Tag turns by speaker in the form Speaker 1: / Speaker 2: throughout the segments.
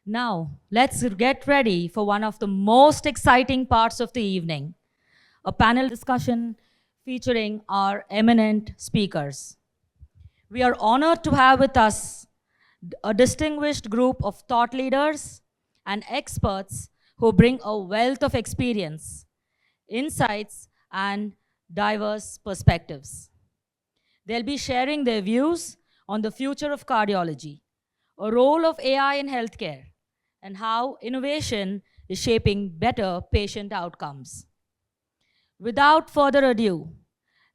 Speaker 1: Now, let's get ready for one of the most exciting parts of the evening, a panel discussion featuring our eminent speakers. We are honored to have with us a distinguished group of thought leaders and experts who bring a wealth of experience, insights, and diverse perspectives. They'll be sharing their views on the future of cardiology, a role of AI in healthcare, and how innovation is shaping better patient outcomes. Without further ado,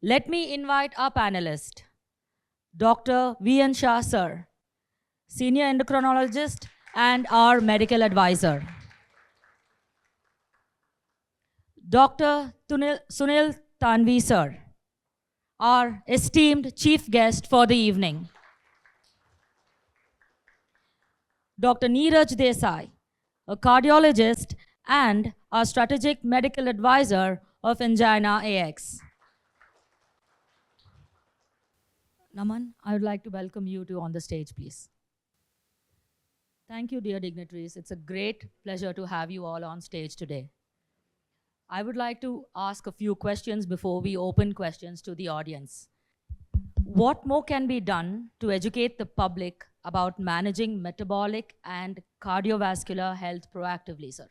Speaker 1: let me invite our panelist, Dr. V.N. Shah, sir, senior endocrinologist and our medical advisor. Dr. Sunil Tanvi, sir, our esteemed chief guest for the evening. Dr. Neeraj Desai, a cardiologist and our strategic medical advisor of Angina AX. Naman, I would like to welcome you to on the stage, please. Thank you, dear dignitaries. It's a great pleasure to have you all on stage today. I would like to ask a few questions before we open questions to the audience. What more can be done to educate the public about managing metabolic and cardiovascular health proactively, sir?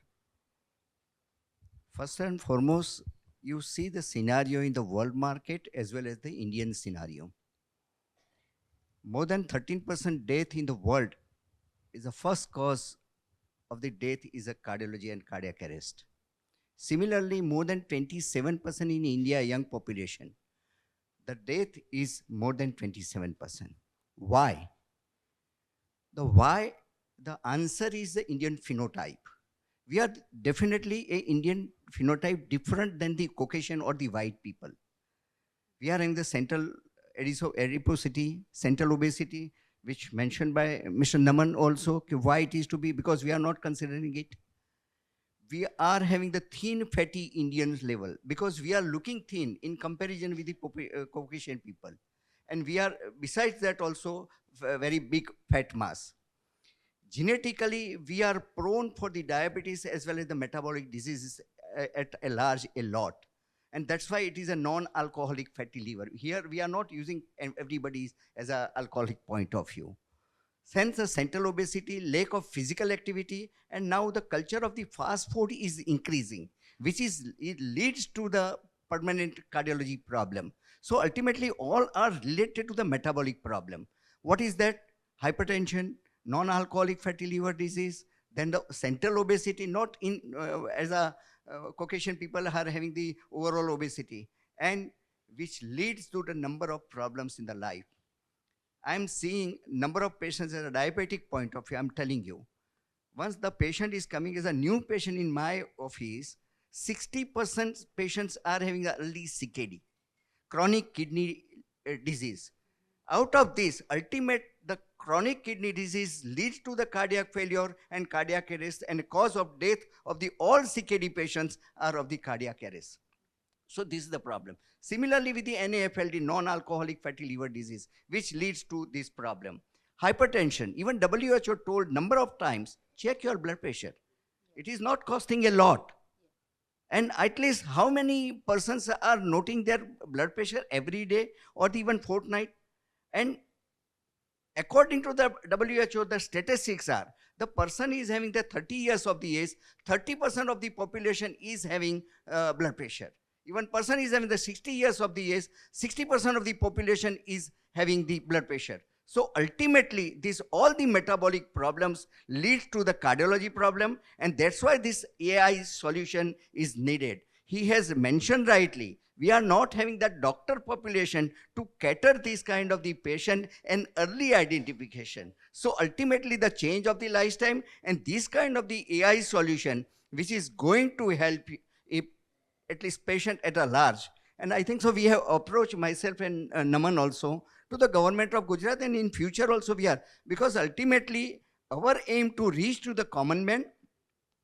Speaker 2: First and foremost, you see the scenario in the world market as well as the Indian scenario. More than 13% death in the world is the first cause of the death is a cardiology and cardiac arrest. Similarly, more than 27% in India young population, the death is more than 27%. Why? The answer is the Indian phenotype. We are definitely an Indian phenotype different than the Caucasian or the white people. We are in the central adiposity, central obesity, which mentioned by Mr. Naman also, why it is to be, because we are not considering it. We are having the thin fatty Indian level because we are looking thin in comparison with the Caucasian people. And we are, besides that also, very big fat mass. Genetically, we are prone for the diabetes as well as the metabolic diseases at a lot. And that's why it is a non-alcoholic fatty liver. Here, we are not using everybody as an alcoholic point of view. Since the central obesity, lack of physical activity, and now the culture of the fast food is increasing, it leads to the permanent cardiology problem. So ultimately, all are related to the metabolic problem. What is that? Hypertension, non-alcoholic fatty liver disease, then the central obesity, not in as a Caucasian people are having the overall obesity, and which leads to the number of problems in the life. I'm seeing number of patients as a diabetic point of view. I'm telling you, once the patient is coming as a new patient in my office, 60% patients are having the early CKD, chronic kidney disease. Out of this, the chronic kidney disease leads to the cardiac failure and cardiac arrest, and the cause of death of the all CKD patients are of the cardiac arrest. So this is the problem. Similarly with the NAFLD, non-alcoholic fatty liver disease, which leads to this problem. Hypertension, even WHO told number of times, check your blood pressure. It is not costing a lot. And at least how many persons are noting their blood pressure every day or even fortnight? And according to the WHO, the statistics are, the person is having the 30 years of the age, 30% of the population is having blood pressure. Even person is having the 60 years of the age, 60% of the population is having the blood pressure. So ultimately, all the metabolic problems lead to the cardiology problem, and that's why this AI solution is needed. He has mentioned rightly, we are not having that doctor population to cater this kind of the patient and early identification. So ultimately the change of the lifestyle and this kind of the AI solution, which is going to help at least patient at a large. And I think so we have approached, myself and Naman also, to the government of Gujarat, and in future also we are, because ultimately our aim to reach to the common man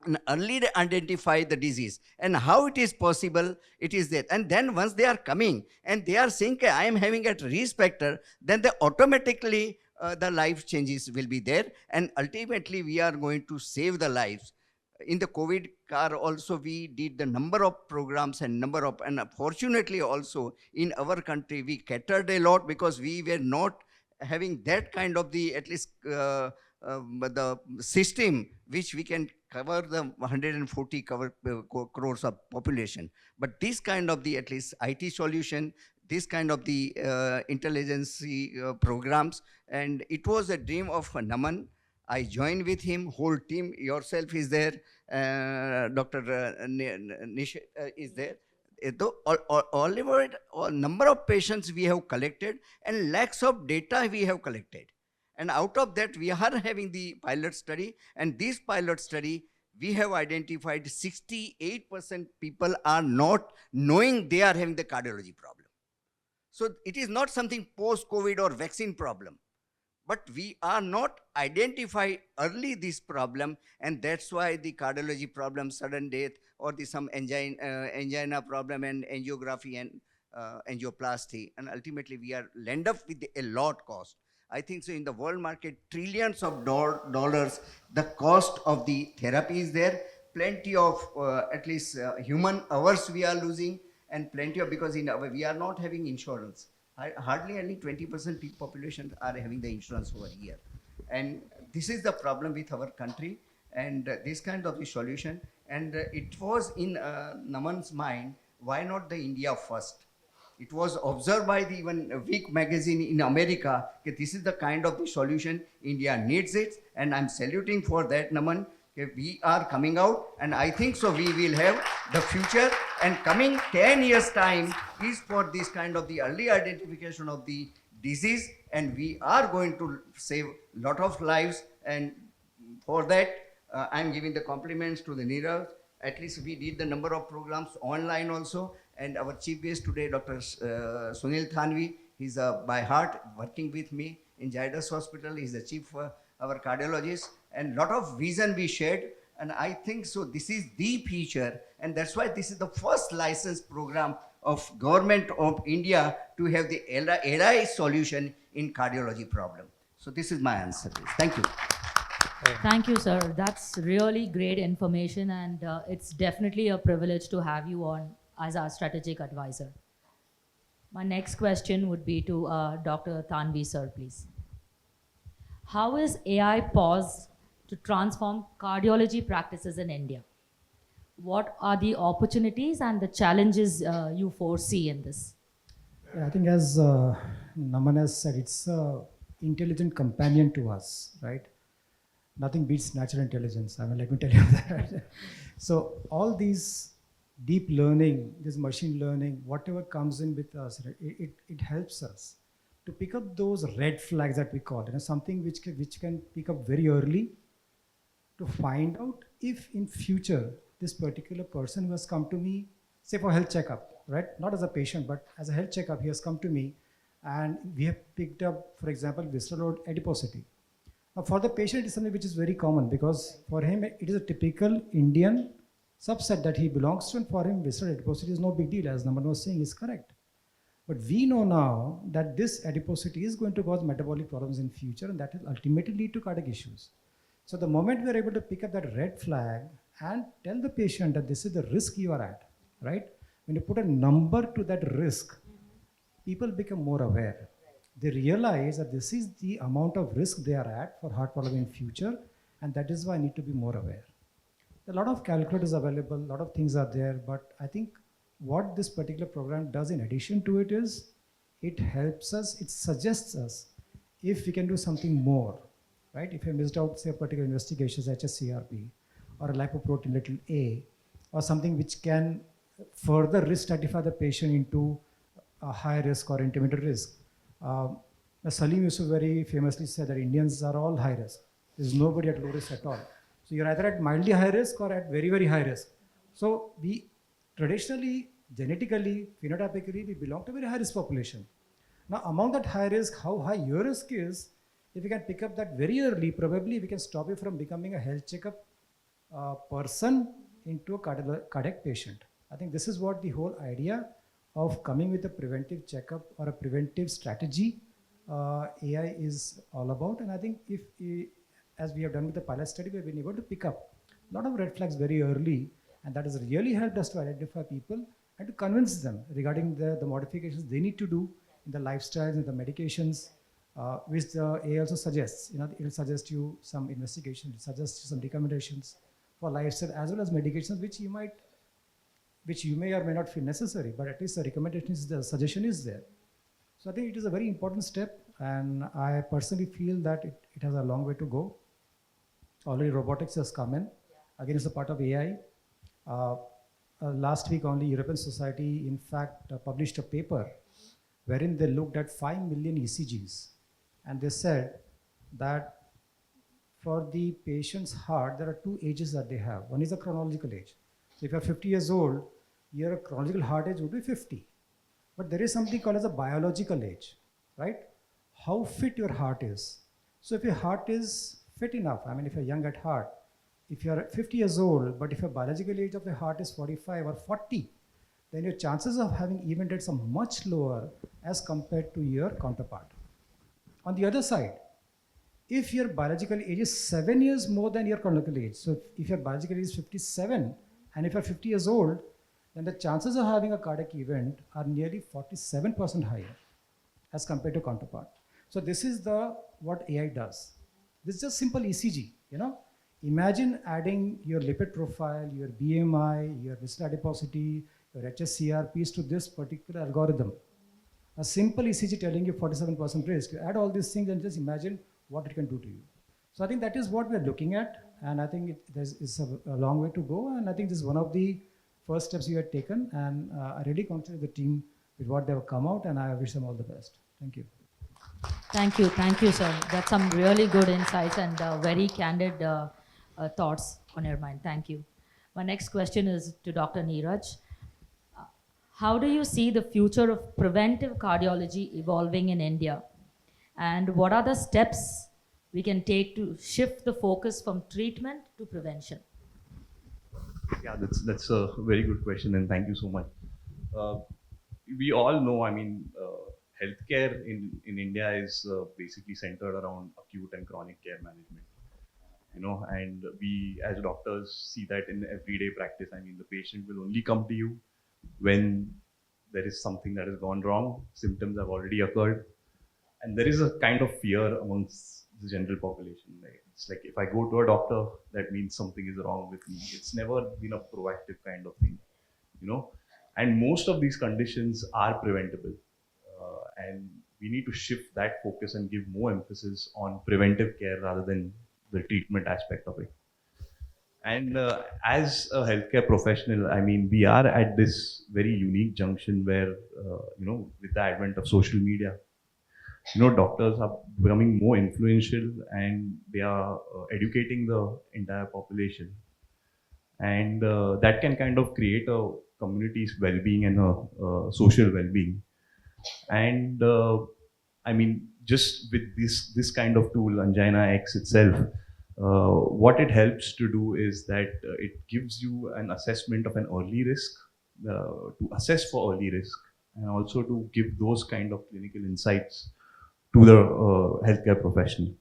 Speaker 2: and early identify the disease, and how it is possible, it is there. And then once they are coming and they are saying, I am having a risk factor, then they automatically the life changes will be there, and ultimately we are going to save the lives. In the COVID car also we did the number of programs and number of, and fortunately also in our country we catered a lot because we were not having that kind of the at least the system which we can cover the 140 crores of population. But this kind of the at least IT solution, this kind of the intelligence programs, and it was a dream of Naman. I joined with him, whole team, yourself is there, Dr. Nish is there. All over it, number of patients we have collected and lakhs of data we have collected. And out of that, we are having the pilot study. And this pilot study, we have identified 68% people are not knowing they are having the cardiology problem. So it is not something post-COVID or vaccine problem, but we are not identify early this problem, and that's why the cardiology problem, sudden death, or the some angina problem and angiography and angioplasty, and ultimately we are land up with a lot cost. I think so in the world market, trillions of dollars, the cost of the therapy is there, plenty of at least human hours we are losing, and plenty of, because in our, we are not having insurance. Hardly only 20% people population are having the insurance over here. And this is the problem with our country, and this kind of the solution. And it was in Naman's mind, why not the India first? It was observed by the even Week magazine in America that this is the kind of the solution India needs it, and I'm saluting for that, Naman. We are coming out, and I think so we will have the future, and coming 10 years time is for this kind of the early identification of the disease, and we are going to save lot of lives. And for that, I'm giving the compliments to the Nirav. At least we did the number of programs online also, and our chief guest today, Dr. Sunil Thanvi, he's by heart working with me in Zydus Hospital. He's the chief our cardiologist, and lot of vision we shared. And I think so this is the future, and that's why this is the first license program of government of India to have the AI solution in cardiology problem. So this is my answer. Thank you.
Speaker 1: Thank you, sir. That's really great information, and it's definitely a privilege to have you on as our strategic advisor. My next question would be to Dr. Tanvi, sir, please. How is AI poised to transform cardiology practices in India? What are the opportunities and the challenges you foresee in this?
Speaker 3: Yeah, I think as Naman has said, it's an intelligent companion to us, right? Nothing beats natural intelligence. I mean, let me tell you that. So all these deep learning, this machine learning, whatever comes in with us, it helps us to pick up those red flags that we call, something which can pick up very early to find out if in future this particular person who has come to me, say for health checkup, right? Not as a patient, but as a health checkup, he has come to me and we have picked up, for example, visceral adiposity. Now for the patient, it is something which is very common because for him, it is a typical Indian subset that he belongs to, and for him, visceral adiposity is no big deal, as Naman was saying, is correct. But we know now that this adiposity is going to cause metabolic problems in future, and that will ultimately lead to cardiac issues. So the moment we are able to pick up that red flag and tell the patient that this is the risk you are at, right? When you put a number to that risk, people become more aware. They realize that this is the amount of risk they are at for heart problem in future, and that is why I need to be more aware. A lot of calculators available, a lot of things are there, but I think what this particular program does in addition to it is, it helps us, it suggests us if we can do something more, right? If I missed out, say, a particular investigation, HSCRP, or a lipoprotein little a, or something which can further risk stratify the patient into a high risk or intermediate risk. Salim Yusuf very famously said that Indians are all high risk. There's nobody at low risk at all. So you're either at mildly high risk or at very, very high risk. So we traditionally, genetically, phenotypically, we belong to a very high risk population. Now among that high risk, how high your risk is, if we can pick up that very early, probably we can stop you from becoming a health checkup person into a cardiac patient. I think this is what the whole idea of coming with a preventive checkup or a preventive strategy AI is all about. And I think as we have done with the pilot study, we've been able to pick up a lot of red flags very early, and that has really helped us to identify people and to convince them regarding the modifications they need to do in the lifestyles and the medications, which the AI also suggests. You know, it will suggest you some investigation, it suggests you some recommendations for lifestyle as well as medications, which you may or may not feel necessary, but at least the recommendation is, the suggestion is there. So I think it is a very important step, and I personally feel that it has a long way to go. Already robotics has come in. Again, it's a part of AI. Last week only, European Society, in fact, published a paper wherein they looked at 5 million ECGs. And they said that for the patient's heart, there are two ages that they have. One is a chronological age. So if you're 50 years old, your chronological heart age would be 50. But there is something called as a biological age, right? How fit your heart is. So if your heart is fit enough, I mean, if you're young at heart, if you're 50 years old, but if your biological age of your heart is 45 or 40, then your chances of having event rates are much lower as compared to your counterpart. On the other side, if your biological age is 7 years more than your chronological age, so if your biological age is 57, and if you're 50 years old, then the chances of having a cardiac event are nearly 47% higher as compared to counterpart. So this is what AI does. This is just simple ECG, you know. Imagine adding your lipid profile, your BMI, your visceral adiposity, your HSCRPs to this particular algorithm. A simple ECG telling you 47% risk. You add all these things and just imagine what it can do to you. So I think that is what we are looking at, and I think it's a long way to go, and I think this is one of the first steps you had taken, and I really congratulate the team with what they have come out, and I wish them all the best. Thank you.
Speaker 1: Thank you, sir. That's some really good insights and very candid thoughts on your mind. Thank you. My next question is to Dr. Neeraj. How do you see the future of preventive cardiology evolving in India? And what are the steps we can take to shift the focus from treatment to prevention?
Speaker 4: Yeah, that's a very good question, and thank you so much. Uh, we all know, I mean, healthcare in India is basically centered around acute and chronic care management. You know, and we as doctors see that in everyday practice. I mean, the patient will only come to you when there is something that has gone wrong, symptoms have already occurred, and there is a kind of fear amongst the general population. Right? It's like if I go to a doctor, that means something is wrong with me. It's never been a proactive kind of thing, you know. And most of these conditions are preventable, and we need to shift that focus and give more emphasis on preventive care rather than the treatment aspect of it. And as a healthcare professional, I mean, we are at this very unique junction where, you know, with the advent of social media, you know, doctors are becoming more influential and they are educating the entire population. And that can kind of create a community's well-being and a social well-being. And I mean, just with this kind of tool, AnginaX itself, what it helps to do is that it gives you an assessment of an early risk, to assess for early risk, and also to give those kind of clinical insights to the healthcare professional.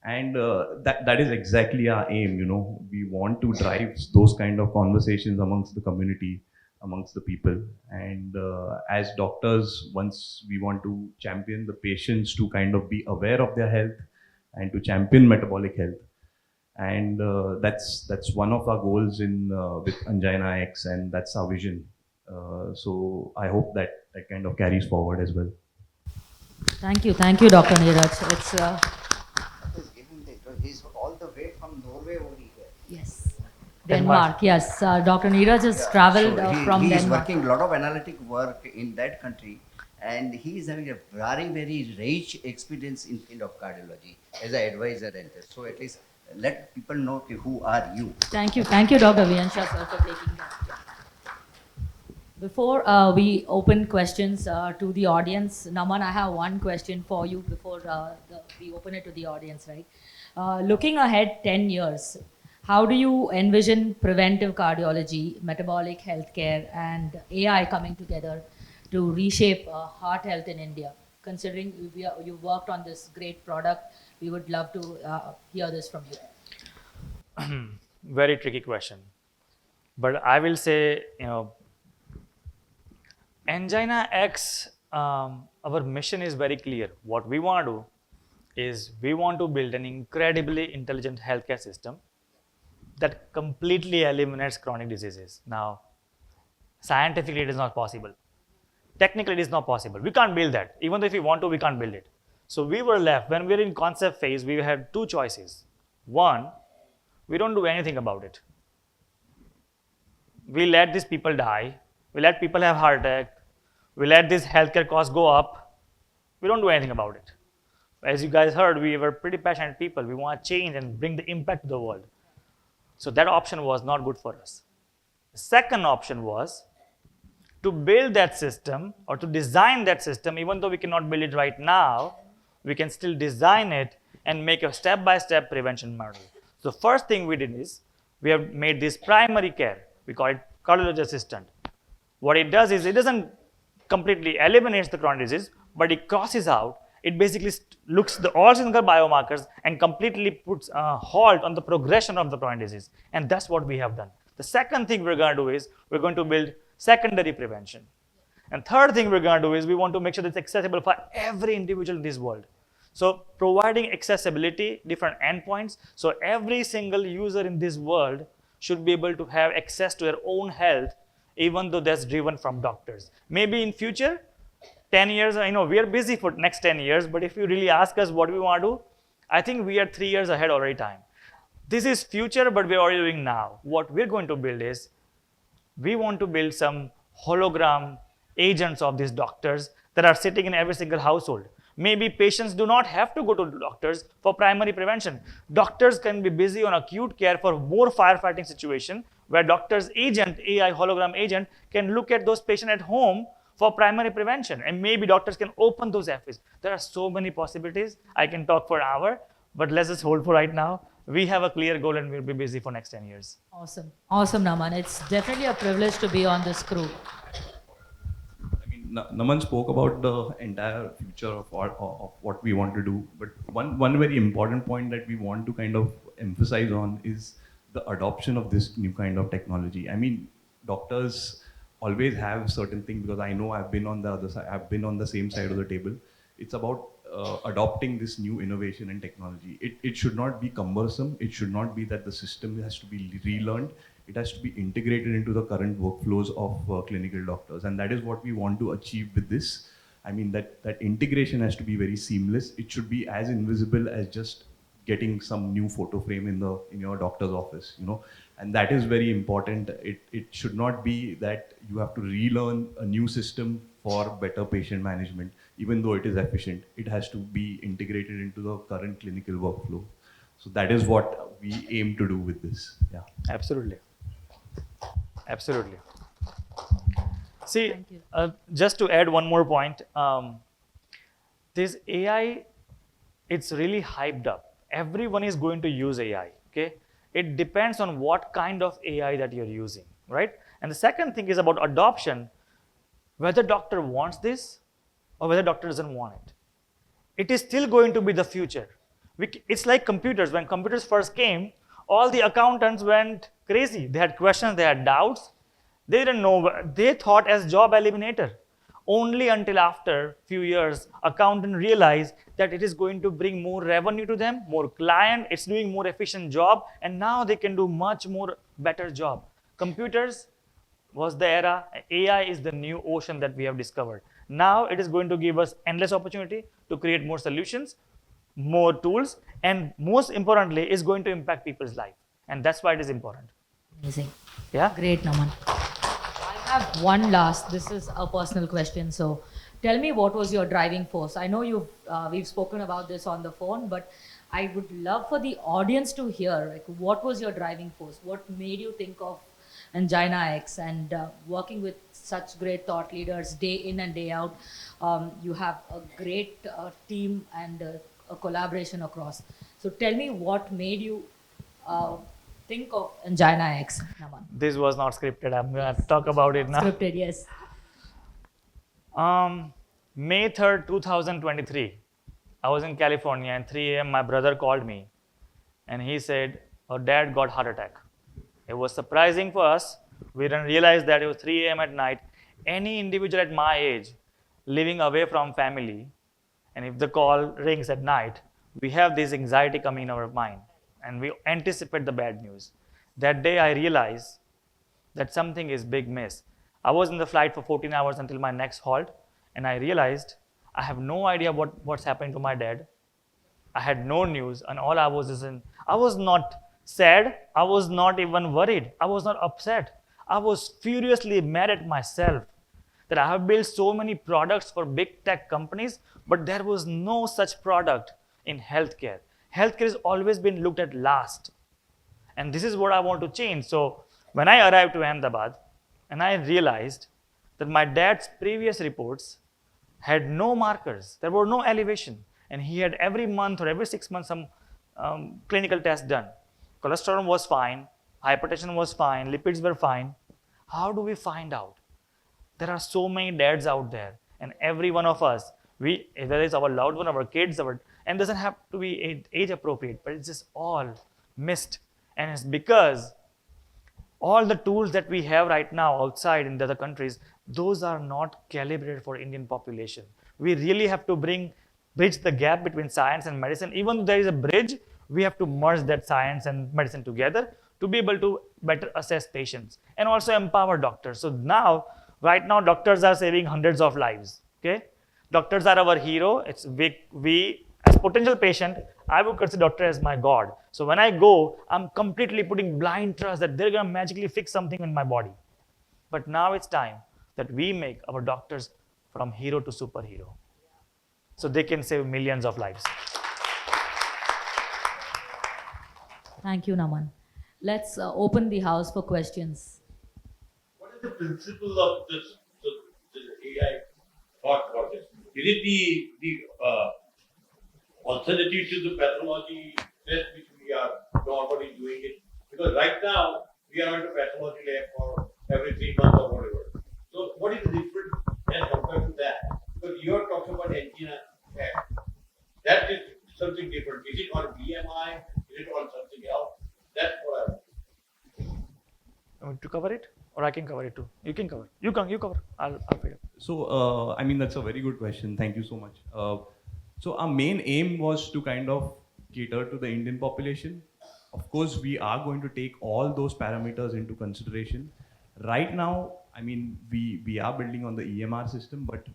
Speaker 4: And that is exactly our aim. You know, we want to drive those kind of conversations amongst the community, amongst the people. And as doctors, once we want to champion the patients to kind of be aware of their health and to champion metabolic health. And that's one of our goals in with AnginaX, and that's our vision. So I hope that kind of carries forward as well.
Speaker 1: Thank you, Dr. Neeraj. It's
Speaker 2: He's all the way from Norway only here.
Speaker 1: yes, Denmark. Yes, Dr. Neeraj has traveled from
Speaker 2: he is
Speaker 1: Denmark.
Speaker 2: working a lot of analytic work in that country, and he is having a very rich experience in field of cardiology as an advisor and this. So at least let people know okay, who are you.
Speaker 1: Thank you, Dr. Viyansha, sir, for taking that. Before we open questions to the audience, Naman, I have one question for you before we open it to the audience, right? Looking ahead 10 years, how do you envision preventive cardiology, metabolic healthcare, and AI coming together to reshape heart health in India? Considering you worked on this great product, we would love to hear this from you.
Speaker 5: Very tricky question. But I will say, Angina X, our mission is very clear. What we want to do is we want to build an incredibly intelligent healthcare system that completely eliminates chronic diseases. Now, scientifically, it is not possible. Technically, it is not possible. We can't build that. Even though if we want to, we can't build it. So we were left, when we were in concept phase, we had two choices. One, we don't do anything about it. We let these people die. We let people have heart attack. We let these healthcare costs go up. We don't do anything about it. As you guys heard, we were pretty passionate people. We want to change and bring the impact to the world. So that option was not good for us. The second option was to build that system or to design that system. Even though we cannot build it right now, we can still design it and make a step-by-step prevention model. So the first thing we did is we have made this primary care. We call it cardiology assistant. What it does is it doesn't completely eliminates the chronic disease, but it crosses out. It basically looks the all single biomarkers and completely puts a halt on the progression of the chronic disease. And that's what we have done. The second thing we're going to do is we're going to build secondary prevention. And third thing we're going to do is we want to make sure that it's accessible for every individual in this world. So providing accessibility, different endpoints, so every single user in this world should be able to have access to their own health, even though that's driven from doctors. Maybe in future, 10 years, I know we are busy for next 10 years, but if you really ask us what we want to do, I think we are 3 years ahead already time. This is future, but we're already doing now. What we're going to build is, we want to build some hologram agents of these doctors that are sitting in every single household. Maybe patients do not have to go to doctors for primary prevention. Doctors can be busy on acute care for more firefighting situation, where doctor's agent, AI hologram agent, can look at those patients at home for primary prevention. And maybe doctors can open those FAs. There are so many possibilities. I can talk for an hour, but let's just hold for right now. We have a clear goal and we'll be busy for next 10 years.
Speaker 1: Awesome. Awesome, Naman. It's definitely a privilege to be on this crew.
Speaker 4: I mean, Naman spoke about the entire future of what we want to do, but one very important point that we want to kind of emphasize on is the adoption of this new kind of technology. I mean, doctors always have certain things, because I know I've been on the other side, I've been on the same side of the table. It's about adopting this new innovation and technology. It should not be cumbersome. It should not be that the system has to be relearned. It has to be integrated into the current workflows of clinical doctors. And that is what we want to achieve with this. I mean, that integration has to be very seamless. It should be as invisible as just getting some new photo frame in your doctor's office, and that is very important. It should not be that you have to relearn a new system for better patient management. Even though it is efficient, it has to be integrated into the current clinical workflow. So that is what we aim to do with this. Yeah.
Speaker 5: Absolutely. Absolutely. See, just to add one more point, this AI, it's really hyped up. Everyone is going to use AI, okay? It depends on what kind of AI that you're using, right? And the second thing is about adoption, whether doctor wants this or whether doctor doesn't want it. It is still going to be the future. It's like computers. When computers first came, all the accountants went crazy. They had questions, they had doubts. They didn't know, they thought as job eliminator. Only until after few years, accountant realized that it is going to bring more revenue to them, more client, it's doing more efficient job, and now they can do much more better job. Computers was the era, AI is the new ocean that we have discovered. Now it is going to give us endless opportunity to create more solutions, more tools, and most importantly, is going to impact people's life. And that's why it is important.
Speaker 1: Amazing.
Speaker 5: Yeah?
Speaker 1: Great, Naman. I have one last, this is a personal question. So tell me, what was your driving force? I know we've spoken about this on the phone, but I would love for the audience to hear, like, what was your driving force? What made you think of AnginaX and working with such great thought leaders day in and day out? You have a great team and a collaboration across. So tell me, what made you think of AnginaX, Naman?
Speaker 5: This was not scripted. I'm going to talk about it now.
Speaker 1: Scripted, yes.
Speaker 5: May 3rd, 2023, I was in California, and 3 a.m. my brother called me and he said, "Our dad got heart attack." It was surprising for us. We didn't realize that it was 3 a.m. at night. Any individual at my age living away from family, and if the call rings at night, we have this anxiety coming in our mind and we anticipate the bad news. That day I realized that something is big miss. I was in the flight for 14 hours until my next halt, and I realized I have no idea what's happening to my dad. I had no news, and all I was is in. I was not sad. I was not even worried. I was not upset. I was furiously mad at myself that I have built so many products for big tech companies, but there was no such product in healthcare. Healthcare has always been looked at last. And this is what I want to change. So when I arrived to Ahmedabad, and I realized that my dad's previous reports had no markers, there were no elevation, and he had every month or every 6 months some clinical tests done. Cholesterol was fine, hypertension was fine, lipids were fine. How do we find out? There are so many dads out there, and every one of us, whether it's our loved one, our kids, and it doesn't have to be age appropriate, but it's just all missed. And it's because all the tools that we have right now outside in the other countries, those are not calibrated for Indian population. We really have to bridge the gap between science and medicine. Even though there is a bridge, we have to merge that science and medicine together to be able to better assess patients and also empower doctors. So now, right now, doctors are saving hundreds of lives. Okay, doctors are our hero. It's we as potential patient, I would consider doctor as my God. So when I go, I'm completely putting blind trust that they're gonna magically fix something in my body. But now it's time that we make our doctors from hero to superhero, so they can save millions of lives.
Speaker 1: Thank you, Naman. Let's open the house for questions.
Speaker 6: What is the principle of this AI thought process? Is it the alternative to the pathology test which we are normally doing it? Because right now we are into pathology lab for every 3 months or whatever. So what is the difference as compared to that? Because you are talking about angina, that is something different. Is it on BMI? Is it on something else? That's what I want.
Speaker 5: You want to cover it, or I can cover it too? You can cover. You cover. I'll figure.
Speaker 4: So, I mean, that's a very good question. Thank you so much. So, our main aim was to kind of cater to the Indian population. Of course, we are going to take all those parameters into consideration. Right now, I mean, we are building on the EMR system, but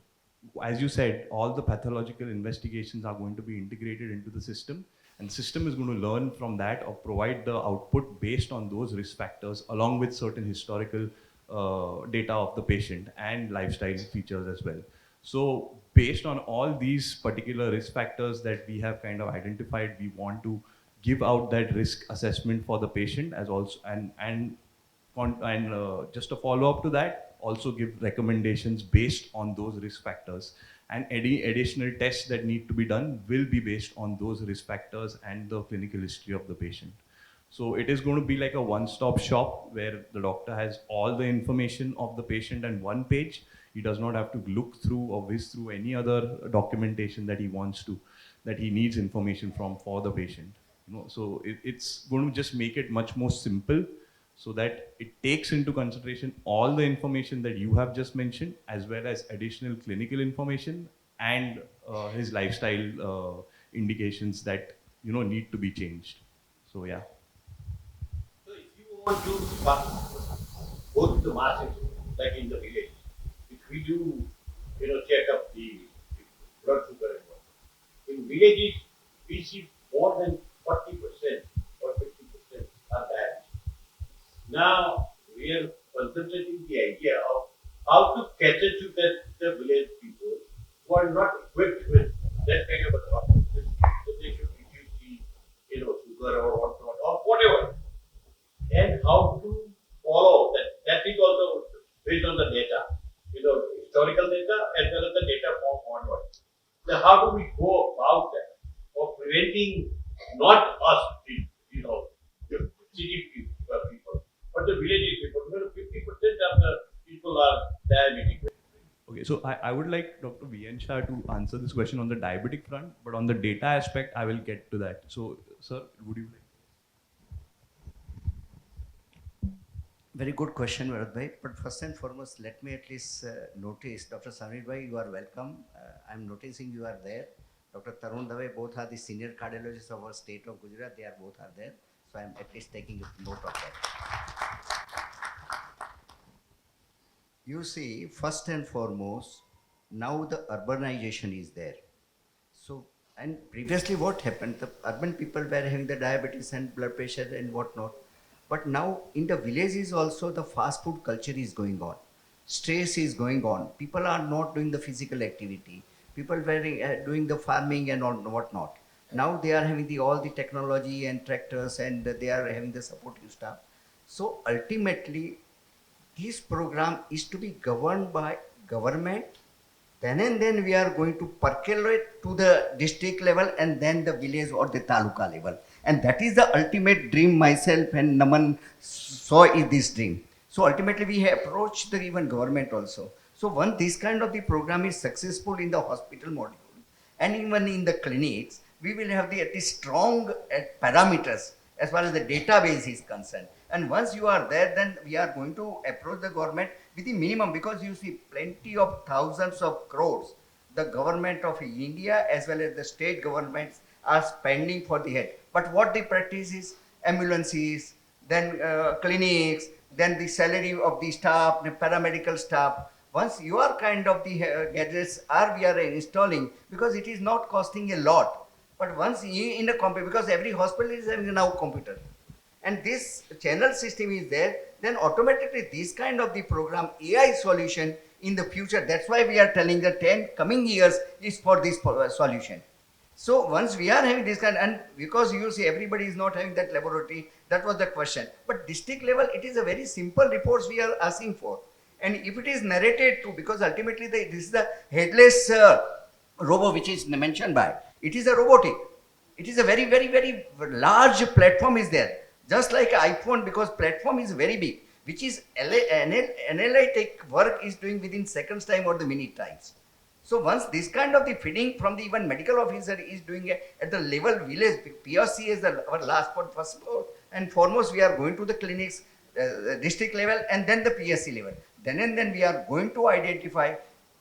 Speaker 4: as you said, all the pathological investigations are going to be integrated into the system, and the system is going to learn from that or provide the output based on those risk factors along with certain historical data of the patient and lifestyle features as well. So based on all these particular risk factors that we have kind of identified, we want to give out that risk assessment for the patient as also and just a follow up to that, also give recommendations based on those risk factors. And any additional tests that need to be done will be based on those risk factors and the clinical history of the patient. So it is going to be like a one-stop shop where the doctor has all the information of the patient on one page. He does not have to look through or whiz through any other documentation that he wants to, that he needs information from for the patient. So it's going to just make it much more simple, so that it takes into consideration all the information that you have just mentioned, as well as additional clinical information and his lifestyle indications that need to be changed. So yeah.
Speaker 6: So if you want to go to the masses, like in the village, if we do, check up the blood sugar and all. In villages, we see more than 40% or 50% are bad. Now we are concentrating the idea of how to cater to the village people who are not equipped with that kind of a thought process. So they should reduce the sugar or whatnot or whatever. And how to follow that. That is also based on the data, historical data as well as the data from onward. Now how do we go about that of preventing not us, the city people, but the village people? 50% of the people are diabetic.
Speaker 4: Okay, so I would like Dr. VN Shah to answer this question on the diabetic front, but on the data aspect, I will get to that. So, sir, would you like?
Speaker 2: Very good question, Bharat bhai. But first and foremost, let me at least notice, Dr. Samir bhai, you are welcome. I'm noticing you are there. Dr. Tarun Dave, both are the senior cardiologists of our state of Gujarat. They are both are there. So I'm at least taking a note of that. You see, first and foremost, now the urbanization is there. So, and previously what happened, the urban people were having the diabetes and blood pressure and whatnot. But now in the villages also the fast food culture is going on. Stress is going on. People are not doing the physical activity. People were doing the farming and all whatnot. Now they are having all the technology and tractors, and they are having the supportive staff. So ultimately, this program is to be governed by government, then and then we are going to percolate to the district level and then the village or the taluka level. And that is the ultimate dream myself and Naman saw in this dream. So ultimately we have approached the even government also. So once this kind of the program is successful in the hospital module and even in the clinics, we will have the at least strong parameters as far as the database is concerned. And once you are there, then we are going to approach the government with the minimum, because you see plenty of thousands of crores the government of India as well as the state governments are spending for the health. But what they practice is ambulances, then clinics, then the salary of the staff, the paramedical staff. Once your kind of the gadgets are we are installing, because it is not costing a lot. But once in a computer, because every hospital is having now computer, and this channel system is there, then automatically this kind of the program AI solution in the future. That's why we are telling the 10 coming years is for this solution. So once we are having this kind, and because you see everybody is not having that laboratory, that was the question. But district level, it is a very simple reports we are asking for. And if it is narrated to, because ultimately this is the headless robo which is mentioned by, it is a robotic. It is a very, very, very large platform is there. Just like iPhone, because platform is very big, which is analytic work is doing within seconds time or the minute times. So once this kind of the feeding from the even medical officer is doing at the level village, PRC is our last point, first and foremost we are going to the clinics, district level and then the PSC level. Then and then we are going to identify,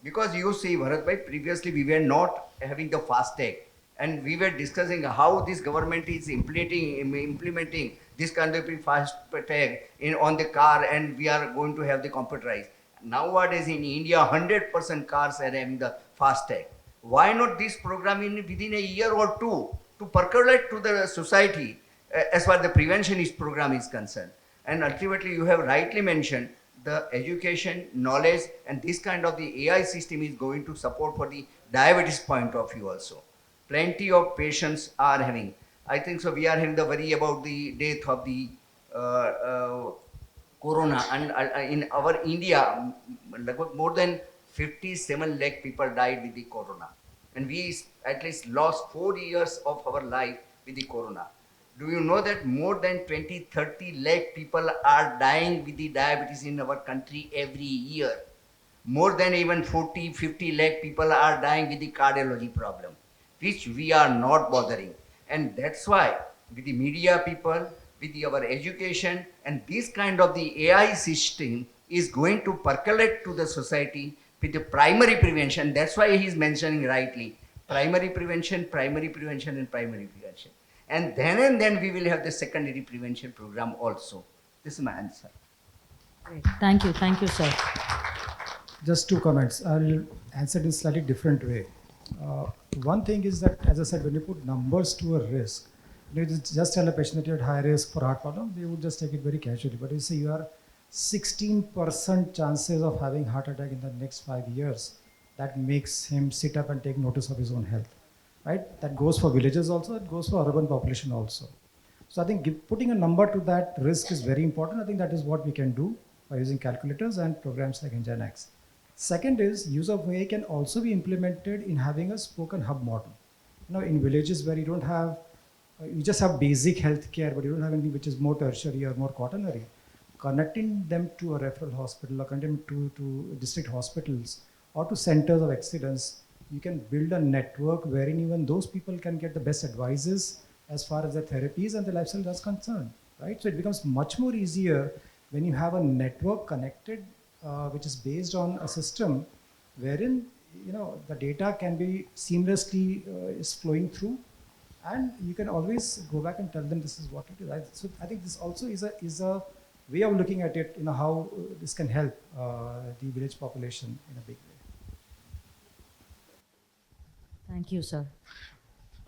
Speaker 2: because you see Bharat bhai, previously we were not having the FASTag, and we were discussing how this government is implementing this kind of FASTag on the car, and we are going to have the computerized. Nowadays in India, 100% cars are having the FASTag. Why not this program within a year or two to percolate to the society as far as the prevention program is concerned? And ultimately, you have rightly mentioned the education, knowledge, and this kind of the AI system is going to support for the diabetes point of view also. Plenty of patients are having. I think so. We are having the worry about the death of the corona, and in our India, more than 57 lakh people died with the corona, and we at least lost 4 years of our life with the corona. Do you know that more than 20-30 lakh people are dying with the diabetes in our country every year? More than even 40-50 lakh people are dying with the cardiology problem, which we are not bothering. And that's why with the media people, with our education, and this kind of the AI system is going to percolate to the society with the primary prevention. That's why he's mentioning rightly primary prevention, and primary prevention. And then we will have the secondary prevention program also. This is my answer.
Speaker 1: Great. Thank you, sir.
Speaker 3: Just two comments. I'll answer it in a slightly different way. One thing is that, as I said, when you put numbers to a risk, you just tell a patient that you're at high risk for heart problem, they would just take it very casually. But you say you are 16% chances of having heart attack in the next 5 years, that makes him sit up and take notice of his own health, right? That goes for villages also, it goes for urban population also. So I think putting a number to that risk is very important. I think that is what we can do by using calculators and programs like AnginaX. Second is, use of AI can also be implemented in having a spoken hub model. You know, in villages where you don't have, you just have basic health care, but you don't have anything which is more tertiary or more quaternary, connecting them to a referral hospital or connecting them to district hospitals or to centers of excellence, you can build a network wherein even those people can get the best advices as far as their therapies and their lifestyle is concerned, right? So it becomes much more easier when you have a network connected, which is based on a system wherein the data can be seamlessly is flowing through, and you can always go back and tell them this is what it is. So I think this also is a way of looking at it, how this can help the village population in a big way.
Speaker 1: Thank you, sir.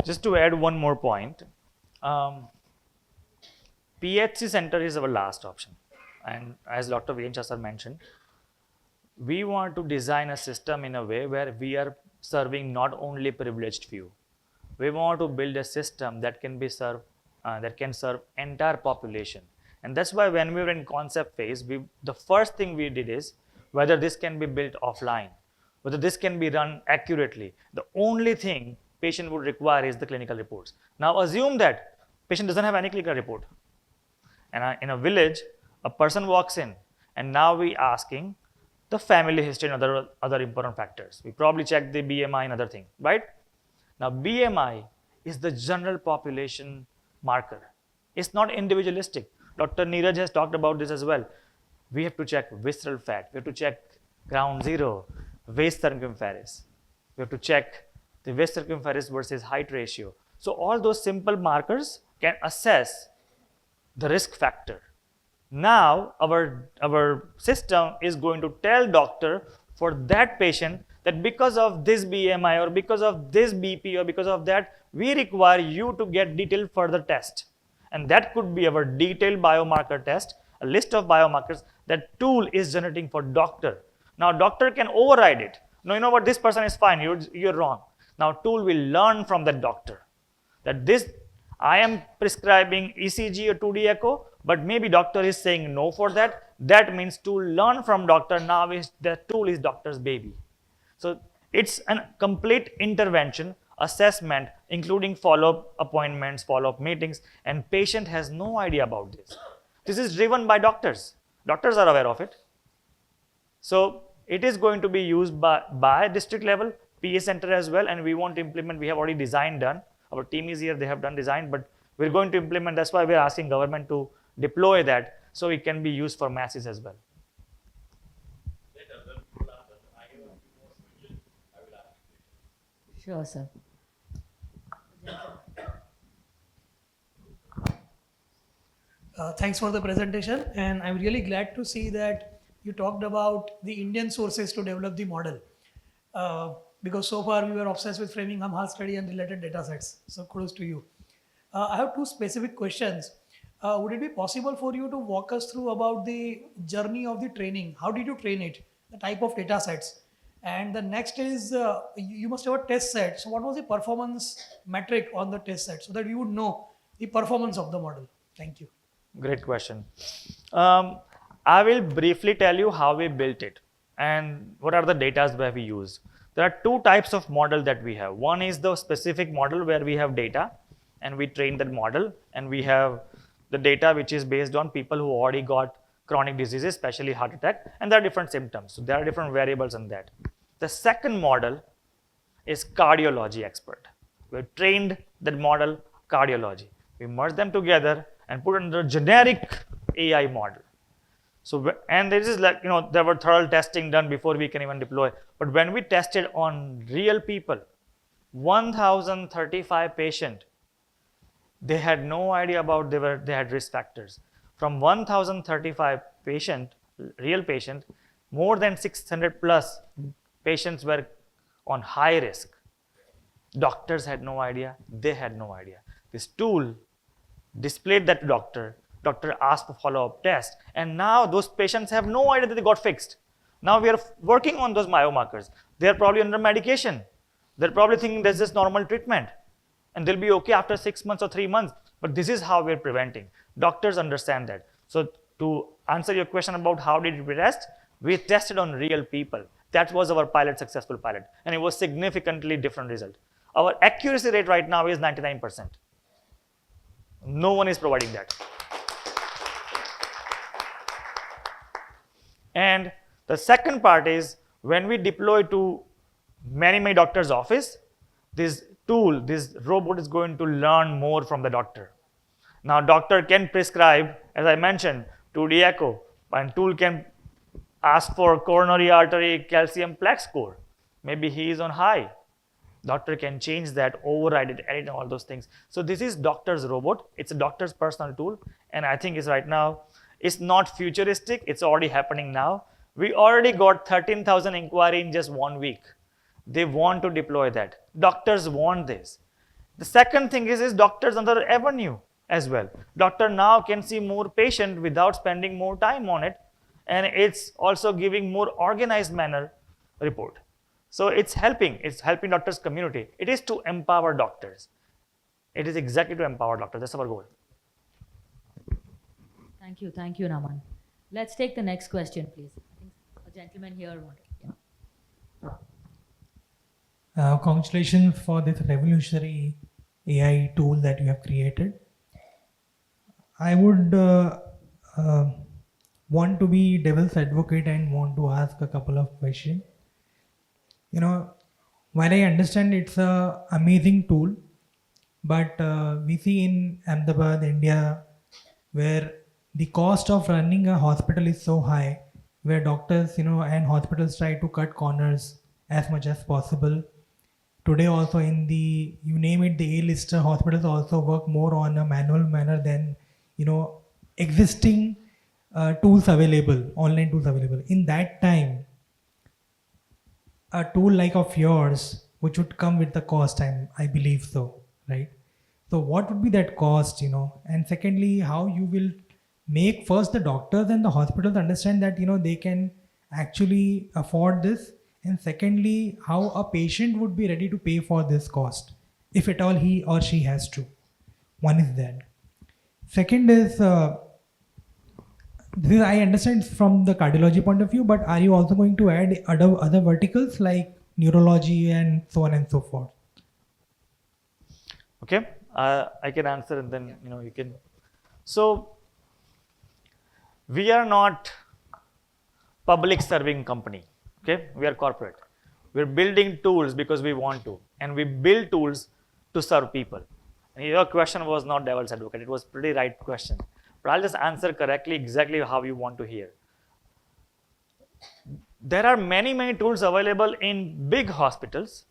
Speaker 5: Just to add one more point, PHC center is our last option. And as Dr. Viren sir mentioned, we want to design a system in a way where we are serving not only privileged few. We want to build a system that can be serve entire population. And that's why when we were in concept phase, the first thing we did is whether this can be built offline, whether this can be run accurately. The only thing patient would require is the clinical reports. Now assume that patient doesn't have any clinical report. And in a village, a person walks in, and now we asking the family history and other important factors. We probably check the BMI and other thing, right? Now BMI is the general population marker. It's not individualistic. Dr. Neeraj has talked about this as well. We have to check visceral fat. We have to check ground zero, waist circumference. We have to check the waist circumference versus height ratio. So all those simple markers can assess the risk factor. Now our system is going to tell doctor for that patient that because of this BMI or because of this BP or because of that, we require you to get detailed further test. And that could be our detailed biomarker test, a list of biomarkers that tool is generating for doctor. Now doctor can override it. No, you know what, this person is fine, you're wrong. Now tool will learn from that doctor that this, I am prescribing ECG or 2D echo, but maybe doctor is saying no for that. That means tool learn from doctor. Now the tool is doctor's baby. So it's a complete intervention, assessment, including follow-up appointments, follow-up meetings, and patient has no idea about this. This is driven by doctors. Doctors are aware of it. So it is going to be used by district level, PA center as well, and we want to implement, we have already design done. Our team is here, they have done design, but we're going to implement, that's why we're asking government to deploy that so it can be used for masses as well.
Speaker 1: Sure, sir.
Speaker 7: Thanks for the presentation, and I'm really glad to see that you talked about the Indian sources to develop the model. Because so far we were obsessed with Framingham Heart Study and related data sets. So kudos to you. I have two specific questions. Would it be possible for you to walk us through about the journey of the training? How did you train it? The type of data sets? And the next is, you must have a test set. So what was the performance metric on the test set so that we would know the performance of the model? Thank you.
Speaker 5: Great question. I will briefly tell you how we built it and what are the data that we use. There are two types of model that we have. One is the specific model where we have data and we train that model, and we have the data which is based on people who already got chronic diseases, especially heart attack, and there are different symptoms. So there are different variables in that. The second model is cardiology expert. We trained that model cardiology. We merged them together and put under generic AI model. So, and this is like, there were thorough testing done before we can even deploy. But when we tested on real people, 1,035 patients, they had no idea about they had risk factors. From 1,035 real patient, more than 600 plus patients were on high risk. Doctors had no idea, they had no idea. This tool displayed that to doctor asked for follow-up test, and now those patients have no idea that they got fixed. Now we are working on those biomarkers. They are probably under medication. They're probably thinking that's just normal treatment, and they'll be okay after 6 months or 3 months. But this is how we're preventing. Doctors understand that. So to answer your question about how did we test, we tested on real people. That was our successful pilot, and it was significantly different result. Our accuracy rate right now is 99%. No one is providing that. And the second part is When we deploy to many doctors' office, this tool, this robot is going to learn more from the doctor. Now, doctor can prescribe, as I mentioned, 2D echo, and tool can ask for coronary artery calcium plaque score. Maybe he is on high. Doctor can change that, override it, edit all those things. So this is doctor's robot. It's a doctor's personal tool, and I think it's right now, it's not futuristic, it's already happening now. We already got 13,000 inquiry in just 1 week. They want to deploy that. Doctors want this. The second thing is doctors another avenue as well. Doctor now can see more patient without spending more time on it, and it's also giving more organized manner report. So it's helping doctors community. It is to empower doctors. It is exactly to empower doctors. That's our goal.
Speaker 1: Thank you, Naman. Let's take the next question, please. I think a gentleman here wanted. Yeah.
Speaker 8: Congratulations for this revolutionary AI tool that you have created. I would want to be devil's advocate and want to ask a couple of questions. You know, while I understand it's an amazing tool, but we see in Ahmedabad, India, where the cost of running a hospital is so high, where doctors, and hospitals try to cut corners as much as possible. Today also in the, you name it, the A-lister hospitals also work more on a manual manner than, existing tools available, online tools available. In that time, a tool like of yours, which would come with the cost, I believe so, right? So what would be that cost, and secondly, how you will make first the doctors and the hospitals understand that, they can actually afford this, and secondly, how a patient would be ready to pay for this cost, if at all he or she has to. One is that. Second is, this I understand from the cardiology point of view, but are you also going to add other verticals like neurology and so on and so forth?
Speaker 5: Okay, I can answer and then you can. So we are not public serving company. Okay, we are corporate. We're building tools because we want to, and we build tools to serve people. And your question was not devil's advocate; it was pretty right question. But I'll just answer correctly exactly how you want to hear. There are many tools available in big hospitals.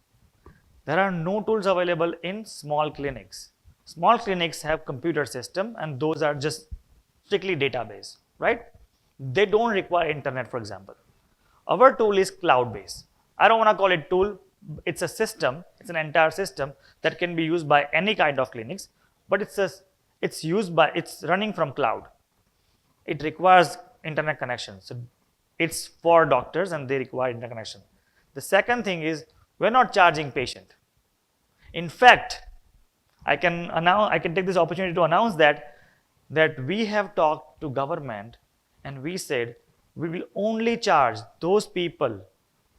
Speaker 5: There are no tools available in small clinics. Small clinics have computer system, and those are just strictly database, right? They don't require internet, for example. Our tool is cloud-based. I don't want to call it tool. It's a system. It's an entire system that can be used by any kind of clinics, but it's running from cloud. It requires internet connection. So it's for doctors and they require internet connection. The second thing is we're not charging patient. In fact, I can take this opportunity to announce that we have talked to government and we said we will only charge those people,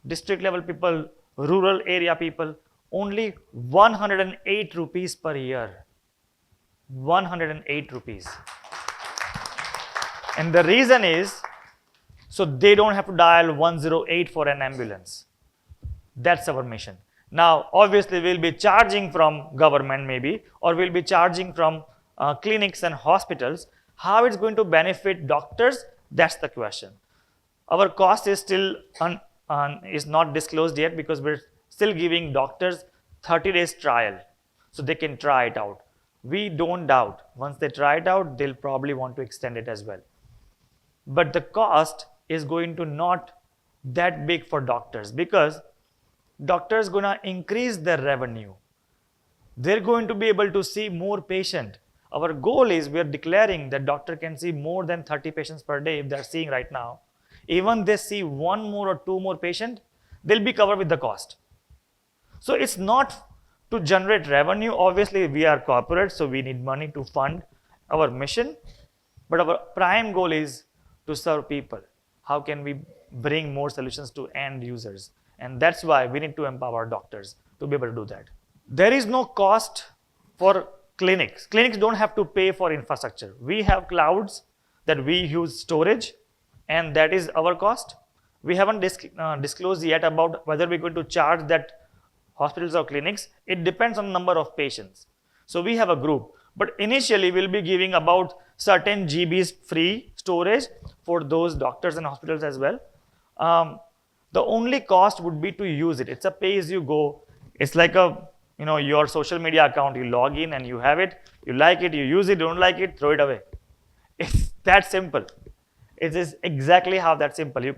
Speaker 5: district level people, rural area people, only 108 rupees per year. 108 rupees. And the reason is, so they don't have to dial 108 for an ambulance. That's our mission. Now, obviously, we'll be charging from government maybe, or we'll be charging from clinics and hospitals. How it's going to benefit doctors, that's the question. Our cost is still is not disclosed yet because we're still giving doctors 30 days trial so they can try it out. We don't doubt once they try it out, they'll probably want to extend it as well. But the cost is going to not that big for doctors because doctors gonna increase their revenue. They're going to be able to see more patient. Our goal is we're declaring that doctor can see more than 30 patients per day if they're seeing right now. Even they see one more or two more patient, they'll be covered with the cost. So it's not to generate revenue. Obviously, we are corporate, so we need money to fund our mission. But our prime goal is to serve people. How can we bring more solutions to end users? And that's why we need to empower doctors to be able to do that. There is no cost for clinics. Clinics don't have to pay for infrastructure. We have clouds that we use storage, and that is our cost. We haven't disclosed yet about whether we're going to charge that hospitals or clinics. It depends on number of patients. So we have a group, but initially we'll be giving about certain GBs free storage for those doctors and hospitals as well. The only cost would be to use it. It's a pay as you go. It's like a, your social media account. You log in and you have it. You like it, you use it, don't like it, throw it away. It's that simple. It is exactly how that simple. You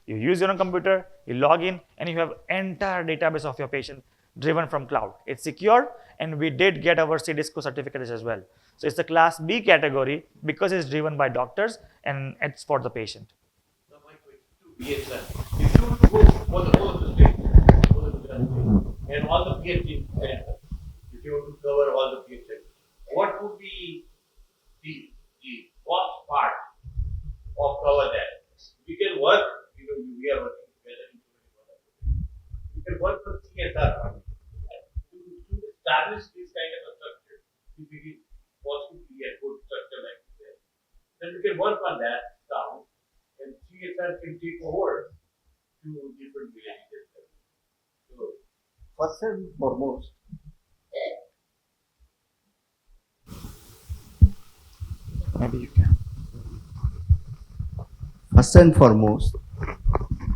Speaker 5: use your own computer, you log in, and you have entire database of your patient driven from cloud. It's secure, and we did get our CDISCO certificates as well. So it's the class B category because it's driven by doctors and it's for the patient.
Speaker 6: Now my question to BSN, if you were to go for the whole of the state, and all the PhD centers, if you were to cover all the PhD centers, what would be the cost part of cover that? We can work, we are working together. We can work for CSR to establish this kind of a structure. If it is possible to be a good structure like this, then we can work on that down, and CSR can take over to different villages. So,
Speaker 2: First and foremost, maybe you can. First and foremost,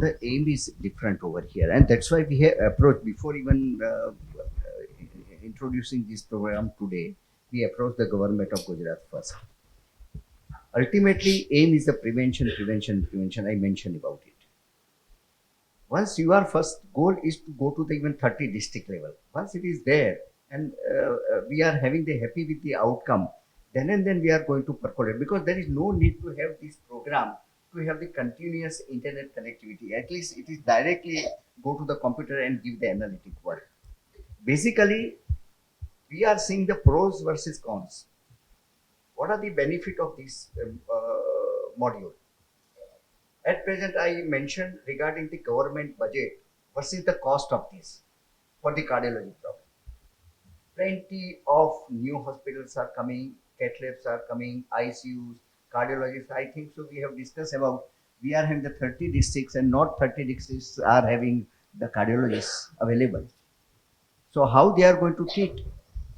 Speaker 2: the aim is different over here, and that's why we have approached before even introducing this program today. We approached the government of Gujarat first. Ultimately, aim is the prevention. I mentioned about it. Once your first goal is to go to the even 30 district level. Once it is there, and we are having the happy with the outcome, then and then we are going to percolate, because there is no need to have this program to have the continuous internet connectivity. At least it is directly go to the computer and give the analytic work. Basically, we are seeing the pros versus cons. What are the benefit of this module? At present, I mentioned regarding the government budget versus the cost of this for the cardiology problem. Plenty of new hospitals are coming, cath labs are coming, ICUs, cardiologists. I think so. We have discussed about we are having the 30 districts, and not 30 districts are having the cardiologists available. So how they are going to treat?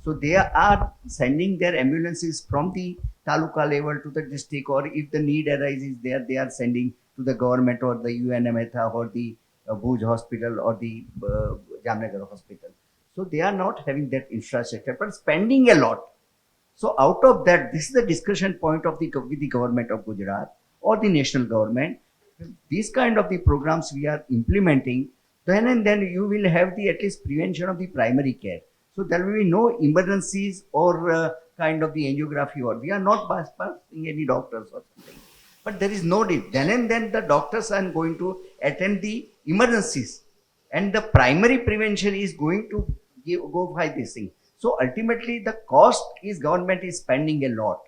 Speaker 2: So they are sending their ambulances from the taluka level to the district, or if the need arises there, they are sending to the government or the UNMETA or the Bhuj hospital or the Jamnagar hospital. So they are not having that infrastructure, but spending a lot. So out of that, this is the discussion point of with the government of Gujarat or the national government. These kind of the programs we are implementing, then and then you will have the at least prevention of the primary care. So there will be no emergencies or kind of the angiography, or we are not bypassing any doctors or something. But there is no need. Then and then the doctors are going to attend the emergencies, and the primary prevention is going to go by this thing. So ultimately, the cost is government is spending a lot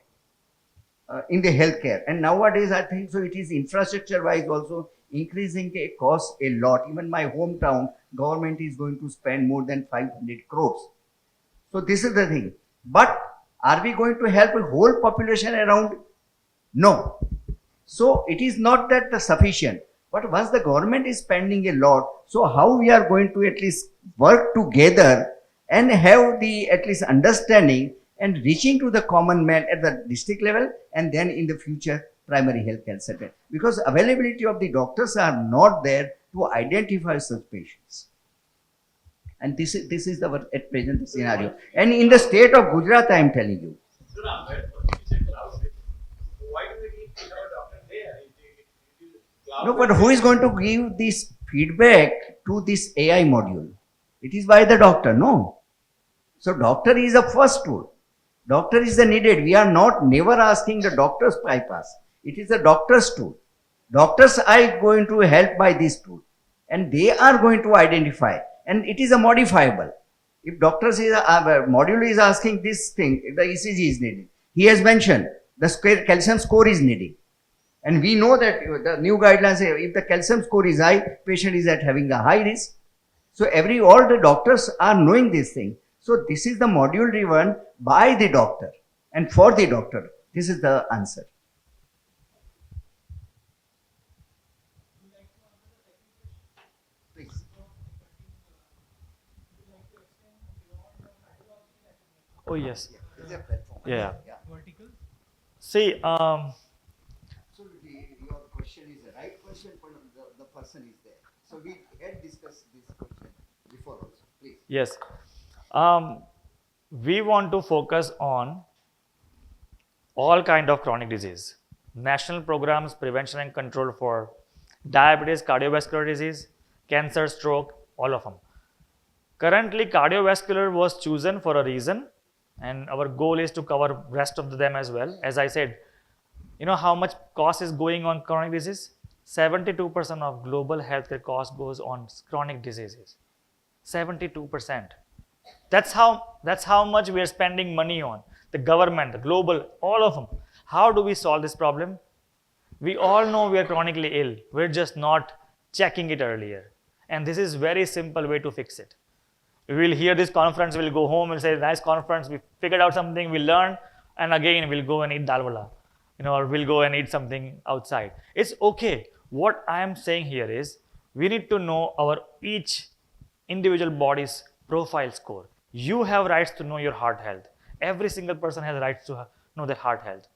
Speaker 2: in the healthcare, and nowadays I think so. It is infrastructure-wise also increasing the cost a lot. Even my hometown government is going to spend more than 500 crores. So this is the thing. But are we going to help a whole population around? No. So it is not that sufficient. But once the government is spending a lot, so how we are going to at least work together and have the at least understanding and reaching to the common man at the district level, and then in the future primary health care center, because availability of the doctors are not there to identify such patients. And this is the at present scenario. And in the state of Gujarat, I am telling you.
Speaker 6: why do we need to have a doctor there?
Speaker 2: No, but who is going to give this feedback to this AI module? It is by the doctor, no. So doctor is the first tool. Doctor is the needed. We are not never asking the doctor's bypass. It is the doctor's tool. Doctors are going to help by this tool, and they are going to identify, and it is a modifiable. If doctors is module is asking this thing, if the ECG is needed, he has mentioned the calcium score is needed, and we know that the new guidelines say if the calcium score is high, patient is at having a high risk. So all the doctors are knowing this thing. So this is the module driven by the doctor and for the doctor. This is the answer.
Speaker 5: Oh, yes.
Speaker 2: It's a platform.
Speaker 5: Yeah.
Speaker 2: Yeah.
Speaker 5: See,
Speaker 2: Absolutely, your question is the right question, but the person is there. So we had discussed this question before also. Please.
Speaker 5: yes. Um, we want to focus on all kind of chronic disease. National programs, prevention and control for diabetes, cardiovascular disease, cancer, stroke, all of them. Currently, cardiovascular was chosen for a reason, and our goal is to cover rest of them as well. As I said, you know how much cost is going on chronic disease? 72% of global healthcare cost goes on chronic diseases. 72%. That's how much we are spending money on. The government, the global, all of them. How do we solve this problem? We all know we are chronically ill. We're just not checking it earlier. And this is very simple way to fix it. We will hear this conference, we'll go home, we'll say, nice conference, we figured out something, we learned, and again we'll go and eat dalwala, or we'll go and eat something outside. It's okay. What I am saying here is, we need to know our each individual body's profile score. You have rights to know your heart health. Every single person has rights to know their heart health.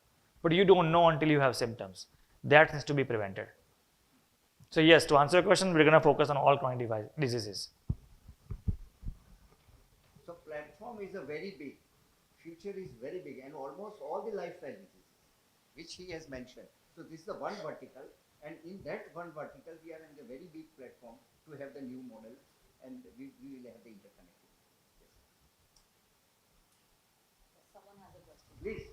Speaker 5: But you don't know until you have symptoms. That needs to be prevented. So yes, to answer your question, we're going to focus on all chronic diseases.
Speaker 2: So platform is a very big, future is very big, and almost all the lifestyle diseases, which he has mentioned. So this is the one vertical, and in that one vertical, we are in the very big platform to have the new model, and we will have the interconnectivity. Yes. Someone has a question. Please.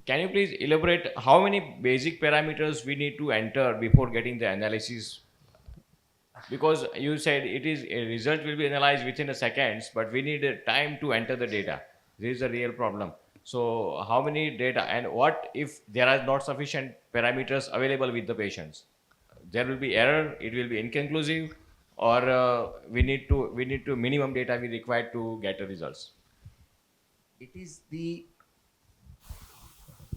Speaker 9: Can you please elaborate how many basic parameters we need to enter before getting the analysis? Because you said it is a result will be analyzed within a seconds, but we need a time to enter the data. This is a real problem. So how many data, and what if there are not sufficient parameters available with the patients? There will be error, it will be inconclusive, or we need to minimum data we require to get the results.
Speaker 2: It is the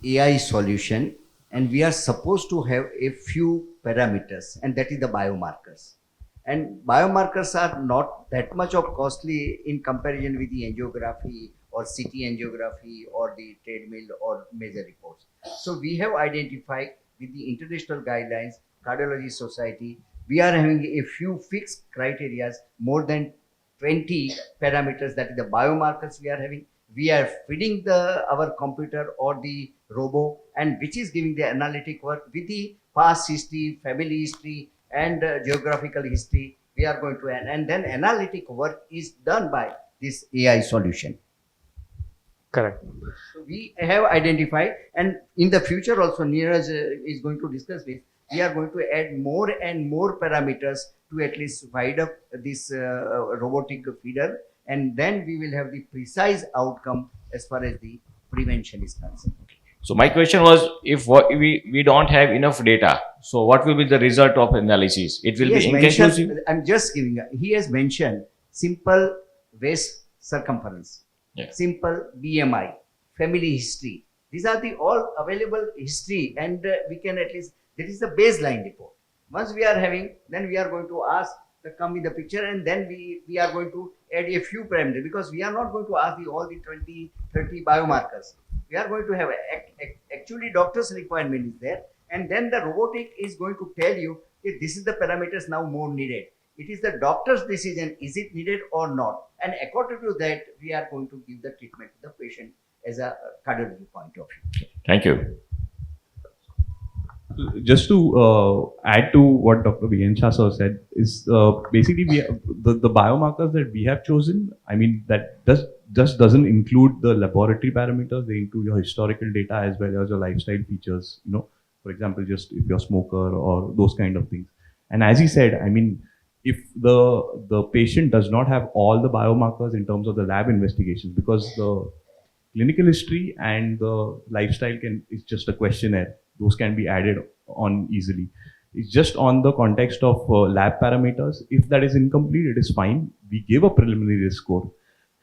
Speaker 2: AI solution, and we are supposed to have a few parameters, and that is the biomarkers. And biomarkers are not that much of costly in comparison with the angiography or CT angiography or the treadmill or major reports. So we have identified with the international guidelines, Cardiology Society, we are having a few fixed criterias, more than 20 parameters, that is the biomarkers we are having. We are feeding our computer or the robo, and which is giving the analytic work with the past history, family history, and geographical history. We are going to, and then analytic work is done by this AI solution.
Speaker 5: Correct.
Speaker 2: So we have identified, and in the future also, Neeraj is going to discuss this. We are going to add more and more parameters to at least wide up this robotic feeder, and then we will have the precise outcome as far as the prevention is concerned.
Speaker 9: So my question was, if we don't have enough data, so what will be the result of analysis? It will be inconclusive.
Speaker 2: I'm just giving. He has mentioned simple waist circumference, simple BMI, family history. These are the all available history, and we can at least, that is the baseline report. Once we are having, then we are going to ask to come with the picture, and then we are going to add a few parameters, because we are not going to ask all the 20, 30 biomarkers. We are going to have actually doctor's requirement is there, and then the robotic is going to tell you if this is the parameters now more needed. It is the doctor's decision, is it needed or not, and according to that we are going to give the treatment to the patient as a cardiology point of view.
Speaker 9: Thank you.
Speaker 4: Just to add to what Dr. Viensha sir said, is basically the biomarkers that we have chosen, I mean, that just doesn't include the laboratory parameters. They include your historical data as well as your lifestyle features, for example, just if you're a smoker or those kind of things. And as he said, I mean, if the patient does not have all the biomarkers in terms of the lab investigations, because the clinical history and the lifestyle is just a questionnaire. Those can be added on easily. It's just on the context of lab parameters. If that is incomplete, it is fine. We give a preliminary risk score,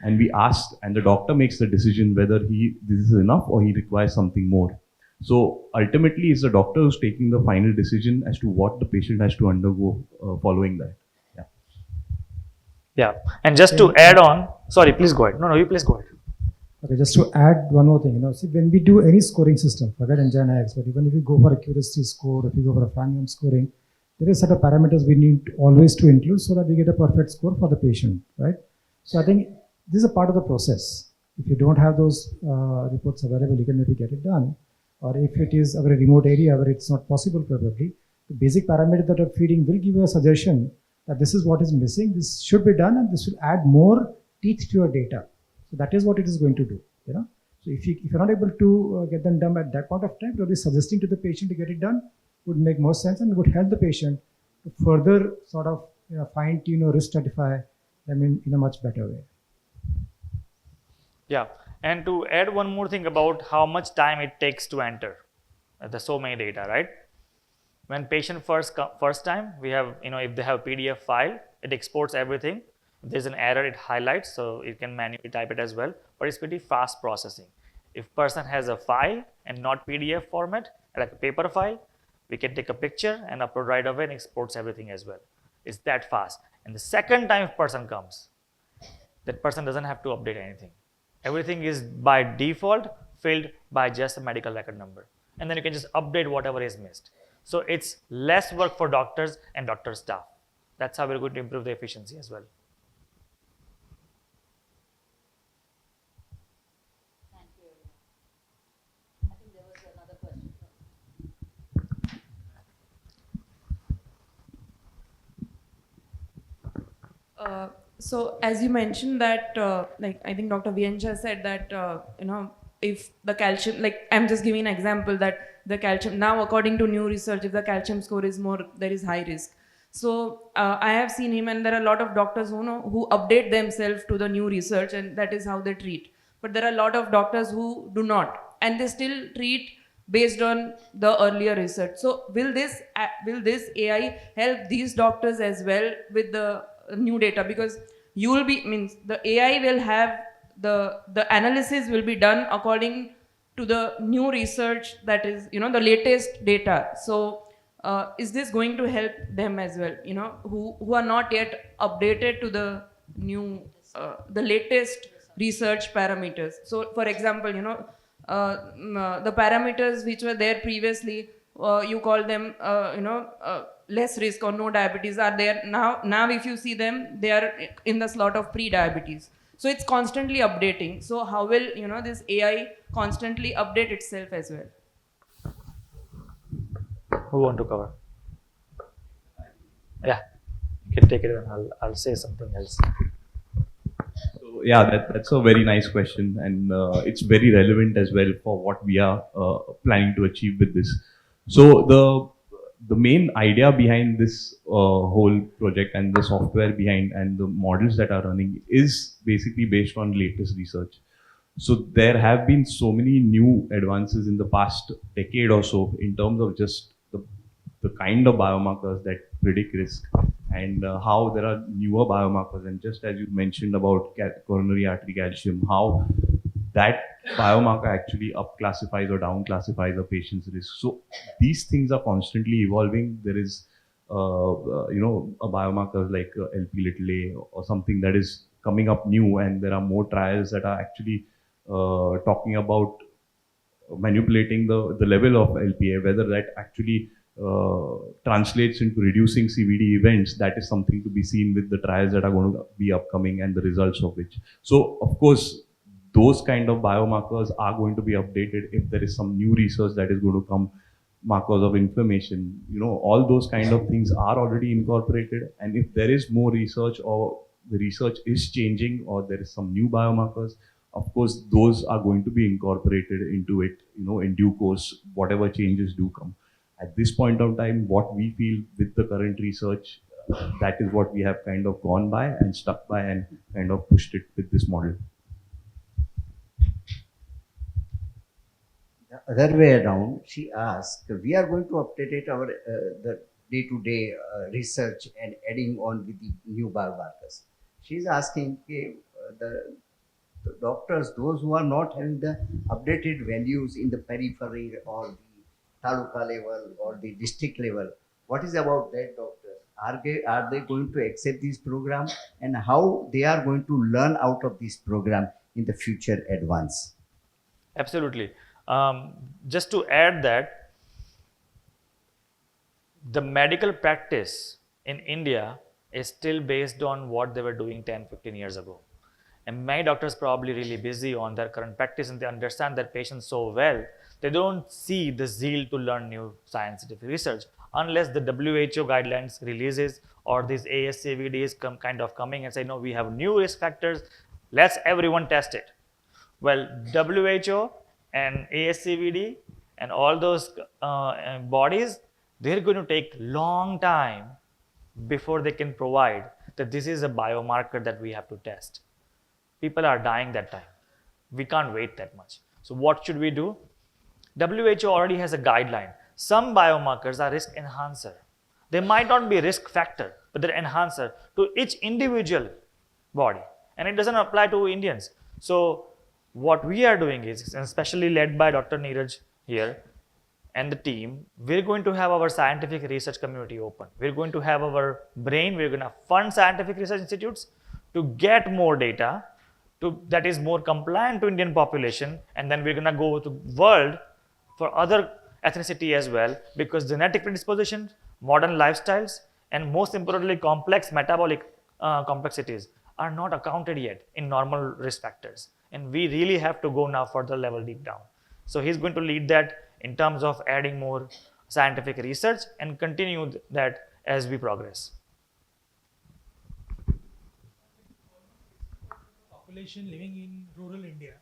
Speaker 4: and we ask, and the doctor makes the decision whether this is enough or he requires something more. So ultimately, it's the doctor who's taking the final decision as to what the patient has to undergo following that. Yeah.
Speaker 5: Yeah. And just to add on, sorry, please go ahead. No, you please go ahead.
Speaker 3: Okay, just to add one more thing, see, when we do any scoring system, forget AnginaX, but even if you go for accuracy score, if you go for a Framingham scoring, there is set of parameters we need always to include so that we get a perfect score for the patient, right? So I think this is a part of the process. If you don't have those reports available, you can maybe get it done. Or if it is a very remote area where it's not possible probably, the basic parameter that you're feeding will give you a suggestion that this is what is missing, this should be done, and this will add more teeth to your data. So that is what it is going to do, So if you're not able to get them done at that point of time, probably suggesting to the patient to get it done would make more sense and would help the patient to further sort of fine tune or risk stratify them in a much better way.
Speaker 5: Yeah. And to add one more thing about how much time it takes to enter. There's so many data, right? When patient first time, we have, if they have PDF file, it exports everything. If there's an error, it highlights, so you can manually type it as well. But it's pretty fast processing. If person has a file and not PDF format, like a paper file, we can take a picture and upload right away and exports everything as well. It's that fast. And the second time if person comes, that person doesn't have to update anything. Everything is by default filled by just a medical record number. And then you can just update whatever is missed. So it's less work for doctors and doctor staff. That's how we're going to improve the efficiency as well.
Speaker 1: Thank you. I think there was another question.
Speaker 10: So as you mentioned that, like I think Dr. Viencha said that, if the calcium, like I'm just giving an example that the calcium, now according to new research, if the calcium score is more, there is high risk. So I have seen him, and there are a lot of doctors who update themselves to the new research, and that is how they treat. But there are a lot of doctors who do not, and they still treat based on the earlier research. So will this AI help these doctors as well with the new data? Because you will be, means the AI will have the analysis will be done according to the new research, that is the latest data. So is this going to help them as well, who are not yet updated to the new the latest research parameters? So for example, the parameters which were there previously, you call them less risk or no diabetes, are there now if you see them, they are in the slot of pre-diabetes. So it's constantly updating. So how will this AI constantly update itself as well?
Speaker 5: Who want to cover? Yeah, you can take it and I'll say something else.
Speaker 4: So yeah, that's a very nice question, and it's very relevant as well for what we are planning to achieve with this. So the main idea behind this whole project and the software behind and the models that are running is basically based on latest research. So there have been so many new advances in the past decade or so in terms of just the kind of biomarkers that predict risk, and how there are newer biomarkers. And just as you mentioned about coronary artery calcium, how that biomarker actually up classifies or down classifies a patient's risk. So these things are constantly evolving. There is, a biomarker like LP little a or something that is coming up new, and there are more trials that are actually talking about manipulating the level of LPA, whether that actually translates into reducing CVD events. That is something to be seen with the trials that are going to be upcoming and the results of which. So of course, those kind of biomarkers are going to be updated if there is some new research that is going to come, markers of inflammation, all those kind of things are already incorporated. And if there is more research, or the research is changing, or there is some new biomarkers, of course, those are going to be incorporated into it, in due course, whatever changes do come. At this point of time, what we feel with the current research, that is what we have kind of gone by and stuck by and kind of pushed it with this model.
Speaker 2: The other way around, she asked, we are going to update our the day-to-day research and adding on with the new biomarkers. She's asking, the doctors, those who are not having the updated values in the periphery or the taluka level or the district level, what is about that doctors? Are they going to accept this program, and how they are going to learn out of this program in the future advance?
Speaker 5: Absolutely. Just to add that, the medical practice in India is still based on what they were doing 10, 15 years ago. And many doctors probably really busy on their current practice and they understand their patients so well, they don't see the zeal to learn new scientific research unless the WHO guidelines releases or these ASCVDs kind of coming and say, no, we have new risk factors, let's everyone test it. Well, WHO and ASCVD and all those bodies, they're going to take long time before they can provide that this is a biomarker that we have to test. People are dying that time. We can't wait that much. So what should we do? WHO already has a guideline. Some biomarkers are risk enhancer. They might not be risk factor, but they're enhancer to each individual body. And it doesn't apply to Indians. So what we are doing is, and especially led by Dr. Neeraj here and the team, we're going to have our scientific research community open. We're going to have our brain, we're going to fund scientific research institutes to get more data that is more compliant to Indian population, and then we're going to go to world for other ethnicity as well, because genetic predisposition, modern lifestyles, and most importantly complex metabolic complexities are not accounted yet in normal risk factors, and we really have to go now further level deep down. So he's going to lead that in terms of adding more scientific research and continue that as we progress.
Speaker 8: Population living in rural India.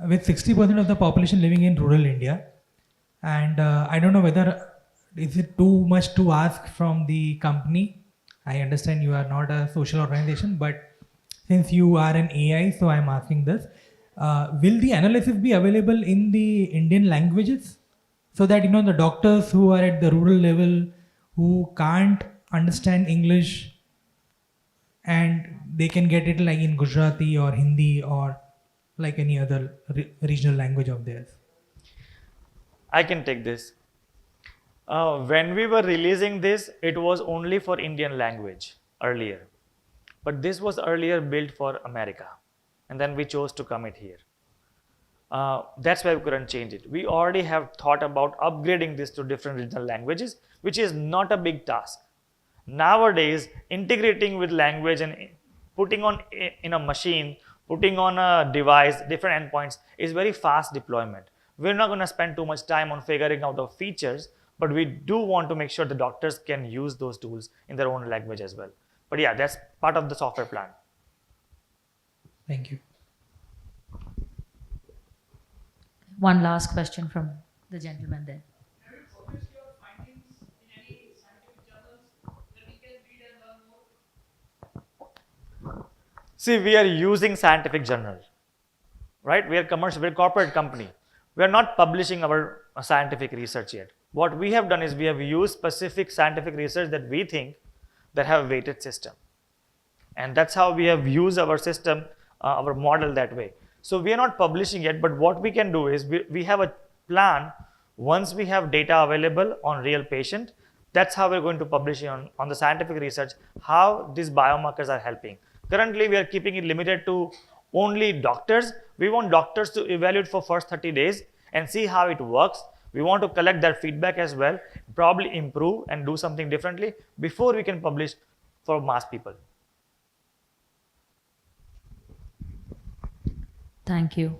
Speaker 8: With 60% of the population living in rural India, and I don't know whether is it too much to ask from the company. I understand you are not a social organization, but since you are an AI, so I'm asking this. Will the analysis be available in the Indian languages so that the doctors who are at the rural level who can't understand English and they can get it like in Gujarati or Hindi or like any other regional language of theirs?
Speaker 5: I can take this. When we were releasing this, it was only for Indian language earlier. But this was earlier built for America. And then we chose to commit here. That's why we couldn't change it. We already have thought about upgrading this to different regional languages, which is not a big task. Nowadays, integrating with language and putting on in a machine, putting on a device, different endpoints is very fast deployment. We're not going to spend too much time on figuring out the features, but we do want to make sure the doctors can use those tools in their own language as well. But yeah, that's part of the software plan.
Speaker 8: Thank you.
Speaker 1: One last question from the gentleman there.
Speaker 7: Have you published your findings in any scientific journals that we can read and learn more?
Speaker 5: See, we are using scientific journal, right? We are commercial, we're a corporate company. We are not publishing our scientific research yet. What we have done is we have used specific scientific research that we think that have weighted system. And that's how we have used our system, our model that way. So we are not publishing yet, but what we can do is we have a plan. Once we have data available on real patient, that's how we're going to publish on the scientific research, how these biomarkers are helping. Currently, we are keeping it limited to only doctors. We want doctors to evaluate for first 30 days and see how it works. We want to collect their feedback as well, probably improve and do something differently before we can publish for mass people.
Speaker 1: Thank you.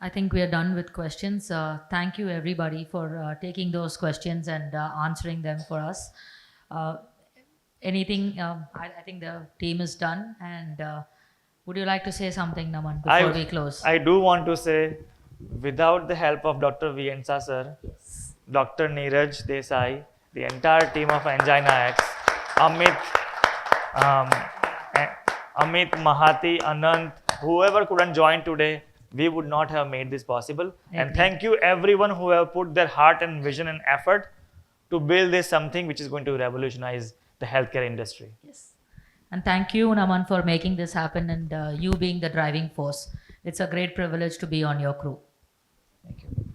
Speaker 1: I think we are done with questions. Thank you everybody for taking those questions and answering them for us. Anything, I think the team is done. And would you like to say something, Naman, before we close?
Speaker 5: I do want to say, without the help of Dr. Viensa sir, Dr. Neeraj Desai, the entire team of AnginaX, Amit, Mahati, Anant, whoever couldn't join today, we would not have made this possible. And thank you everyone who have put their heart and vision and effort to build this something which is going to revolutionize the healthcare industry.
Speaker 1: Yes. And thank you, Naman, for making this happen and you being the driving force. It's a great privilege to be on your crew. Thank you.